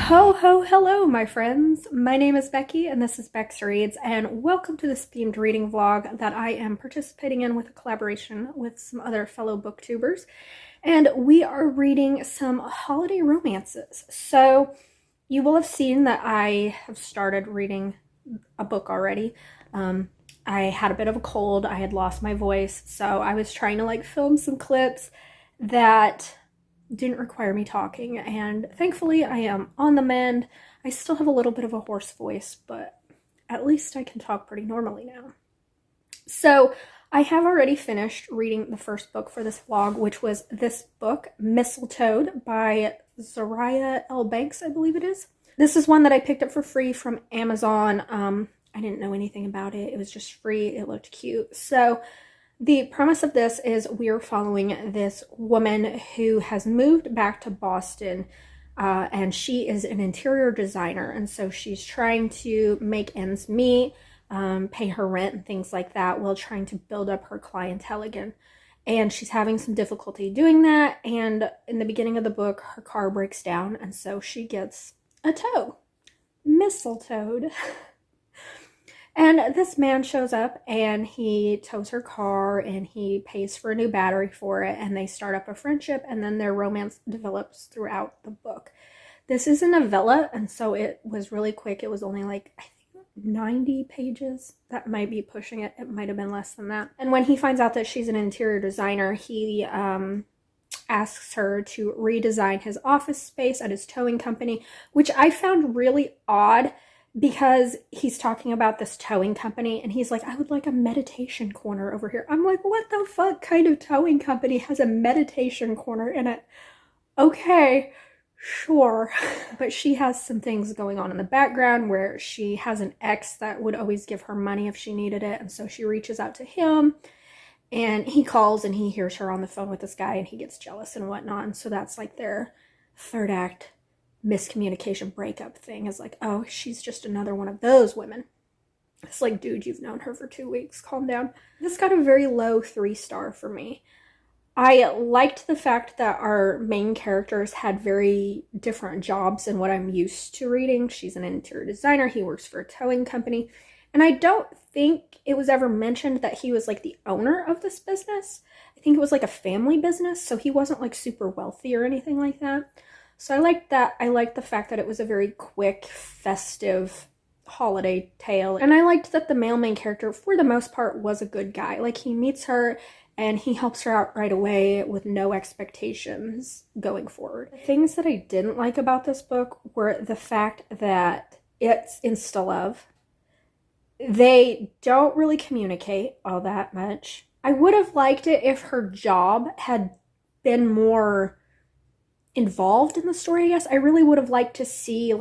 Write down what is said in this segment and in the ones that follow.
Ho ho hello my friends, my name is Becky and this is Bex Reads, and welcome to this themed reading vlog that I am participating in with a collaboration with some other fellow booktubers, and we are reading some holiday romances. So you will have seen that I have started reading a book already. I had a bit of a cold, I had lost my voice, so I was trying to film some clips that didn't require me talking, and thankfully I am on the mend. I still have a little bit of a hoarse voice, but at least I can talk pretty normally now. So I have already finished reading the first book for this vlog, which was this book, Mistletoe by Zariah L. Banks, I believe it is. This is one that I picked up for free from Amazon. I didn't know anything about it. It was just free. It looked cute. So the premise of this is we're following this woman who has moved back to Boston, and she is an interior designer, and so she's trying to make ends meet, pay her rent and things like that, while trying to build up her clientele again. And she's having some difficulty doing that, and in the beginning of the book, her car breaks down, and so she gets a tow. Mistletoe. And this man shows up and he tows her car and he pays for a new battery for it, and they start up a friendship, and then their romance develops throughout the book. This is a novella, and so it was really quick. It was only I think 90 pages. That might be pushing it. It might have been less than that. And when he finds out that she's an interior designer, he asks her to redesign his office space at his towing company, which I found really odd, because he's talking about this towing company and he's like, I would like a meditation corner over here. I'm like, what the fuck kind of towing company has a meditation corner in it? Okay, sure. But she has some things going on in the background where she has an ex that would always give her money if she needed it, and so she reaches out to him, and he calls and he hears her on the phone with this guy and he gets jealous and whatnot. And so that's their third act miscommunication breakup thing, is oh, she's just another one of those women. It's dude, you've known her for 2 weeks, calm down. This got a very low 3-star for me. I liked the fact that our main characters had very different jobs than what I'm used to reading. She's an interior designer, he works for a towing company, and I don't think it was ever mentioned that he was the owner of this business. I think it was a family business, so he wasn't super wealthy or anything like that. So I liked that. I liked the fact that it was a very quick, festive holiday tale. And I liked that the male main character, for the most part, was a good guy. He meets her and he helps her out right away with no expectations going forward. The things that I didn't like about this book were the fact that it's insta-love. They don't really communicate all that much. I would have liked it if her job had been more involved in the story, I guess. I really would have liked to see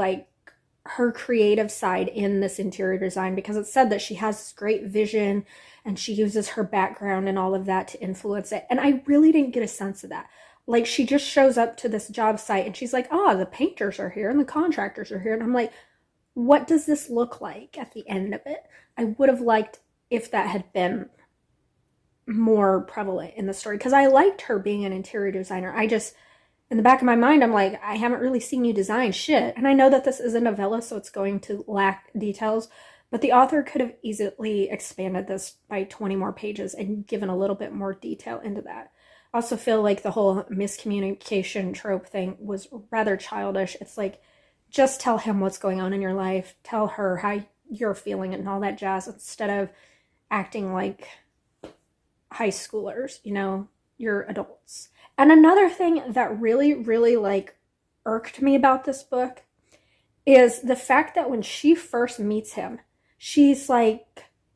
her creative side in this interior design, because it said that she has this great vision and she uses her background and all of that to influence it, and I really didn't get a sense of that. She just shows up to this job site and she's like, oh, the painters are here and the contractors are here, and I'm like, what does this look like at the end of it? I would have liked if that had been more prevalent in the story, because I liked her being an interior designer. In the back of my mind, I'm like, I haven't really seen you design shit. And I know that this is a novella, so it's going to lack details, but the author could have easily expanded this by 20 more pages and given a little bit more detail into that. I also feel the whole miscommunication trope thing was rather childish. It's just tell him what's going on in your life, tell her how you're feeling and all that jazz, instead of acting like high schoolers, you're adults. And another thing that really, really irked me about this book is the fact that when she first meets him, she's I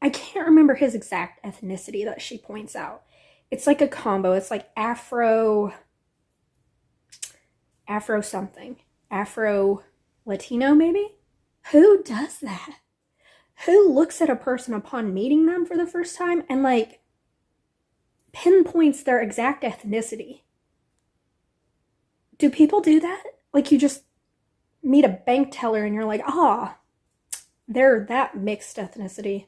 can't remember his exact ethnicity that she points out. It's a combo. It's Afro something. Afro Latino, maybe? Who does that? Who looks at a person upon meeting them for the first time and pinpoints their exact ethnicity? Do people do that? You just meet a bank teller and you're like, ah, they're that mixed ethnicity.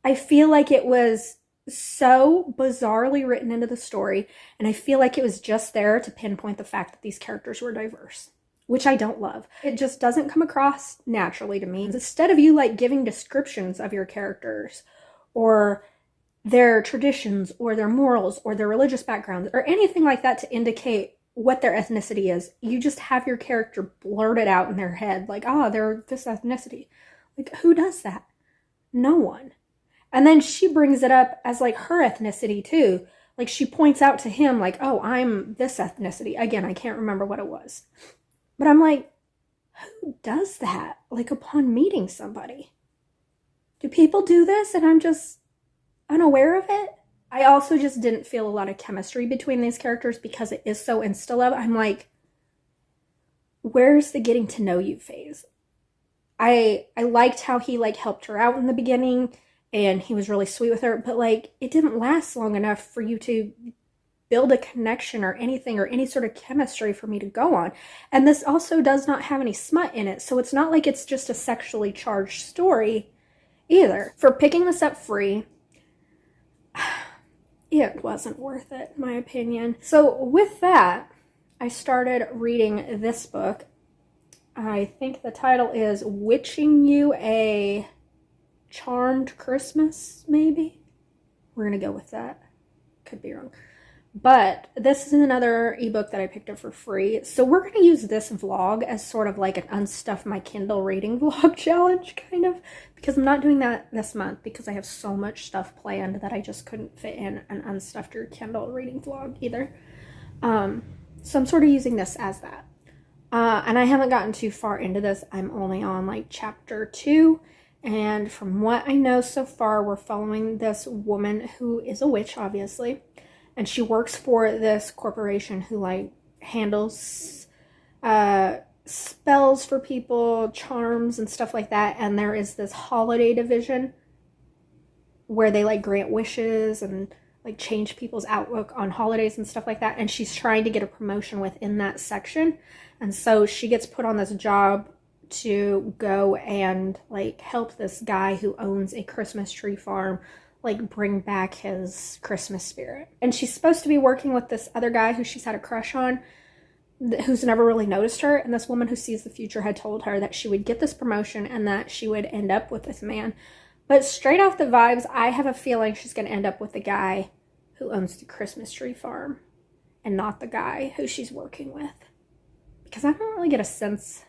I feel it was so bizarrely written into the story, and I feel like it was just there to pinpoint the fact that these characters were diverse, which I don't love. It just doesn't come across naturally to me. Instead of you like giving descriptions of your characters or their traditions or their morals or their religious backgrounds or anything like that to indicate what their ethnicity is, you just have your character blurted out in their head like, oh, they're this ethnicity. Like, who does that? No one. And then she brings it up as like her ethnicity too. Like, she points out to him like, oh, I'm this ethnicity. Again, I can't remember what it was. But I'm like, who does that? Like, upon meeting somebody? Do people do this and I'm just unaware of it? I also just didn't feel a lot of chemistry between these characters because it is so insta-love. I'm like, where's the getting to know you phase? I liked how he like helped her out in the beginning and he was really sweet with her, but like it didn't last long enough for you to build a connection or anything or any sort of chemistry for me to go on. And this also does not have any smut in it, so it's not like it's just a sexually charged story either. For picking this up free, it wasn't worth it, in my opinion. So with that, I started reading this book. I think the title is Witching You a Charmed Christmas, maybe? We're gonna go with that. Could be wrong. But this is another ebook that I picked up for free. So we're going to use this vlog as sort of like an unstuff my Kindle reading vlog challenge, kind of. Because I'm not doing that this month because I have so much stuff planned that I just couldn't fit in an unstuffed your Kindle reading vlog either. So I'm sort of using this as that. And I haven't gotten too far into this. I'm only on like chapter 2. And from what I know so far, we're following this woman who is a witch, obviously. And she works for this corporation who like handles spells for people, charms and stuff like that. And there is this holiday division where they like grant wishes and like change people's outlook on holidays and stuff like that. And she's trying to get a promotion within that section. And so she gets put on this job to go and like help this guy who owns a Christmas tree farm like bring back his Christmas spirit. And she's supposed to be working with this other guy who she's had a crush on, who's never really noticed her. And this woman who sees the future had told her that she would get this promotion and that she would end up with this man. But straight off the vibes, I have a feeling she's going to end up with the guy who owns the Christmas tree farm and not the guy who she's working with. Because I don't really get a sense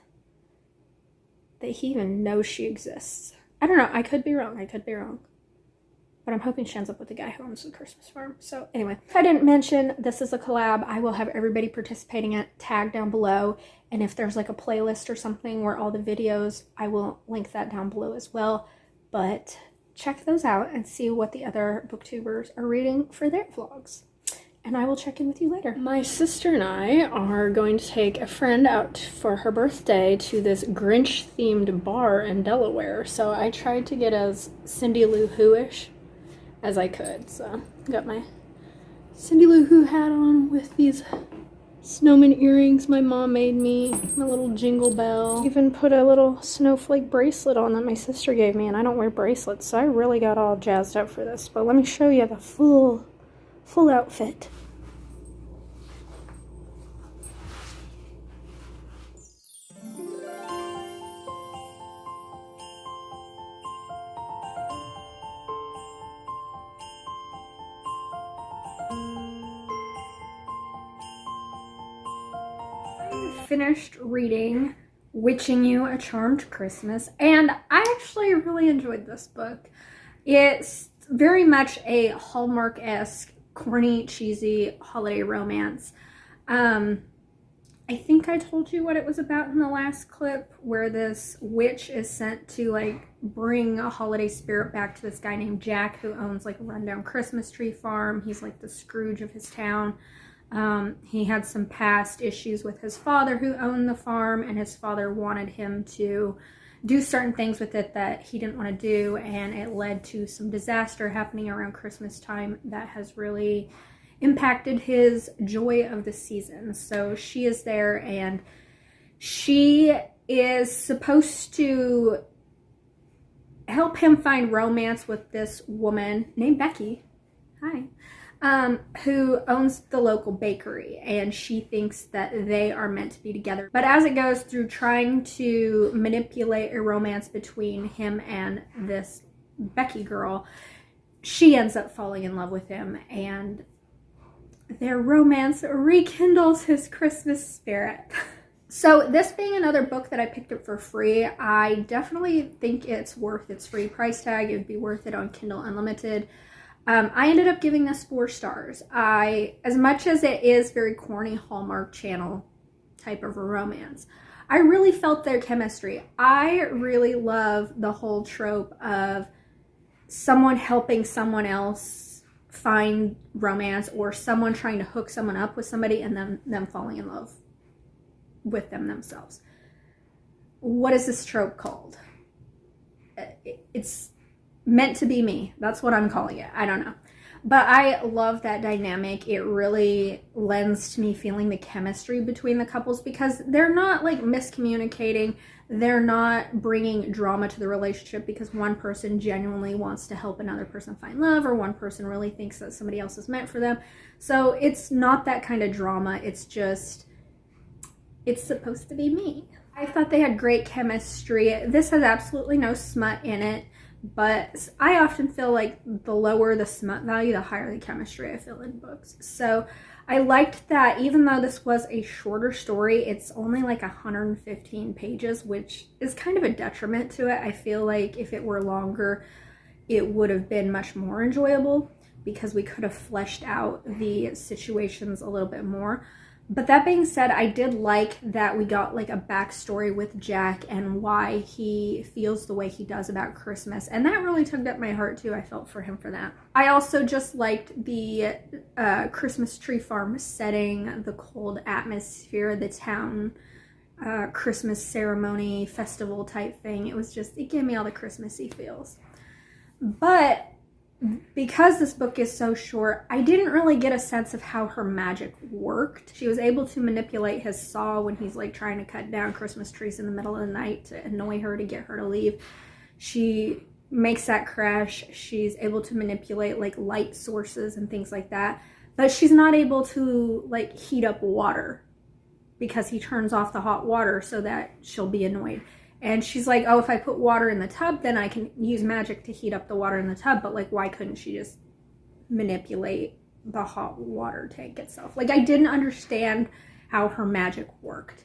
that he even knows she exists. I don't know. I could be wrong. But I'm hoping she ends up with the guy who owns the Christmas farm. So anyway, if I didn't mention, this is a collab. I will have everybody participating in it tagged down below. And if there's like a playlist or something where all the videos, I will link that down below as well. But check those out and see what the other booktubers are reading for their vlogs. And I will check in with you later. My sister and I are going to take a friend out for her birthday to this Grinch-themed bar in Delaware. So I tried to get as Cindy Lou Who-ish as I could. So got my Cindy Lou Who hat on with these snowman earrings my mom made me, my little jingle bell. Even put a little snowflake bracelet on that my sister gave me, and I don't wear bracelets, so I really got all jazzed up for this. But let me show you the full outfit. Finished reading Witching You a Charmed Christmas, and I actually really enjoyed this book. It's very much a Hallmark-esque, corny, cheesy holiday romance. I think I told you what it was about in the last clip, where this witch is sent to like bring a holiday spirit back to this guy named Jack who owns like a rundown Christmas tree farm. He's like the Scrooge of his town. He had some past issues with his father who owned the farm, and his father wanted him to do certain things with it that he didn't want to do, and it led to some disaster happening around Christmas time that has really impacted his joy of the season. So she is there, and she is supposed to help him find romance with this woman named Becky. hi, who owns the local bakery, and she thinks that they are meant to be together. But as it goes through trying to manipulate a romance between him and this Becky girl, she ends up falling in love with him, and their romance rekindles his Christmas spirit. So this being another book that I picked up for free, I definitely think it's worth its free price tag. It would be worth it on Kindle Unlimited. I ended up giving this 4 stars. As much as it is very corny Hallmark Channel type of a romance, I really felt their chemistry. I really love the whole trope of someone helping someone else find romance, or someone trying to hook someone up with somebody and then them falling in love with them themselves. What is this trope called? It's meant to be me. That's what I'm calling it. I don't know. But I love that dynamic. It really lends to me feeling the chemistry between the couples, because they're not like miscommunicating. They're not bringing drama to the relationship because one person genuinely wants to help another person find love, or one person really thinks that somebody else is meant for them. So it's not that kind of drama. It's just, it's supposed to be me. I thought they had great chemistry. This has absolutely no smut in it, but I often feel like the lower the smut value, the higher the chemistry I feel in books. So I liked that even though this was a shorter story, it's only like 115 pages, which is kind of a detriment to it. I feel like if it were longer, it would have been much more enjoyable because we could have fleshed out the situations a little bit more. But that being said, I did like that we got like a backstory with Jack and why he feels the way he does about Christmas. And that really tugged at my heart too. I felt for him for that. I also just liked the Christmas tree farm setting, the cold atmosphere, the town Christmas ceremony, festival type thing. It gave me all the Christmassy feels. But because this book is so short, I didn't really get a sense of how her magic worked. She was able to manipulate his saw when he's like trying to cut down Christmas trees in the middle of the night to annoy her, to get her to leave. She makes that crash. She's able to manipulate like light sources and things like that. But she's not able to like heat up water because he turns off the hot water so that she'll be annoyed. And she's like, oh, if I put water in the tub, then I can use magic to heat up the water in the tub. But like, why couldn't she just manipulate the hot water tank itself? Like, I didn't understand how her magic worked.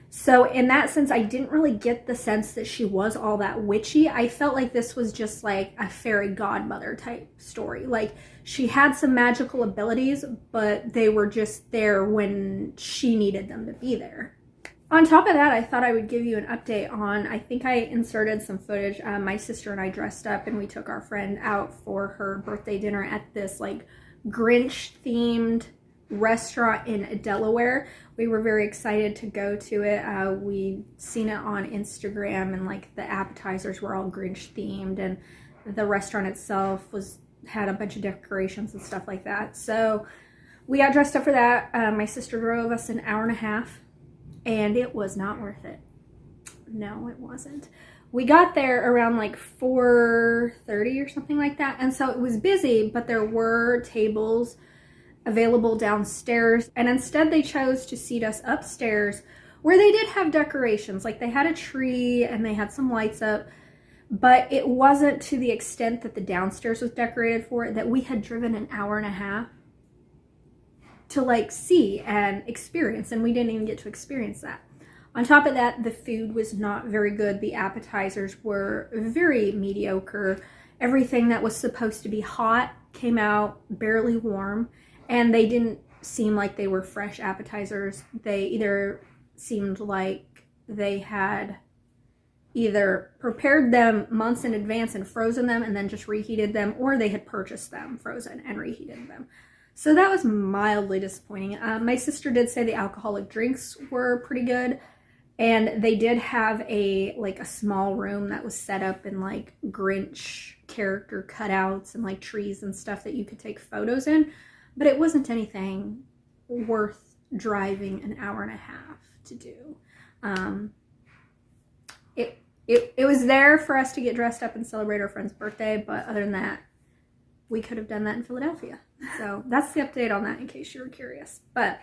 So in that sense, I didn't really get the sense that she was all that witchy. I felt like this was just like a fairy godmother type story. Like, she had some magical abilities, but they were just there when she needed them to be there. On top of that, I thought I would give you an update on, I think I inserted some footage. My sister and I dressed up and we took our friend out for her birthday dinner at this like Grinch themed restaurant in Delaware. We were very excited to go to it. We seen it on Instagram, and like the appetizers were all Grinch themed, and the restaurant itself had a bunch of decorations and stuff like that. So we got dressed up for that. My sister drove us an hour and a half. And it was not worth it. No, it wasn't. We got there around like 4:30 or something like that. And so it was busy, but there were tables available downstairs. And instead they chose to seat us upstairs, where they did have decorations. Like, they had a tree and they had some lights up. But it wasn't to the extent that the downstairs was decorated for it, that we had driven an hour and a half to like see and experience, and we didn't even get to experience that. On top of that, the food was not very good. The appetizers were very mediocre. Everything that was supposed to be hot came out barely warm, and they didn't seem like they were fresh appetizers. They either seemed like they had either prepared them months in advance and frozen them and then just reheated them, or they had purchased them frozen and reheated them. So that was mildly disappointing. My sister did say the alcoholic drinks were pretty good, and they did have a small room that was set up in like Grinch character cutouts and like trees and stuff that you could take photos in, but it wasn't anything worth driving an hour and a half to do. It was there for us to get dressed up and celebrate our friend's birthday, but other than that, we could have done that in Philadelphia. So that's the update on that in case you were curious. But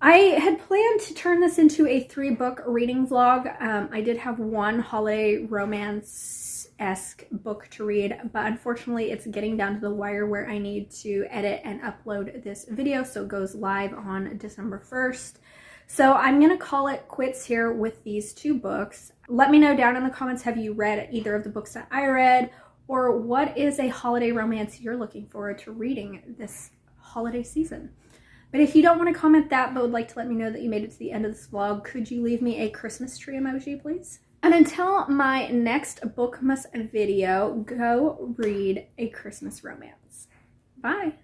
I had planned to turn this into a 3-book reading vlog. I did have one holiday romance-esque book to read, but unfortunately it's getting down to the wire where I need to edit and upload this video, so it goes live on December 1st. So I'm going to call it quits here with these 2 books. Let me know down in the comments, have you read either of the books that I read, or what is a holiday romance you're looking forward to reading this holiday season? But if you don't want to comment that, but would like to let me know that you made it to the end of this vlog, could you leave me a Christmas tree emoji, please? And until my next Bookmas video, go read a Christmas romance. Bye!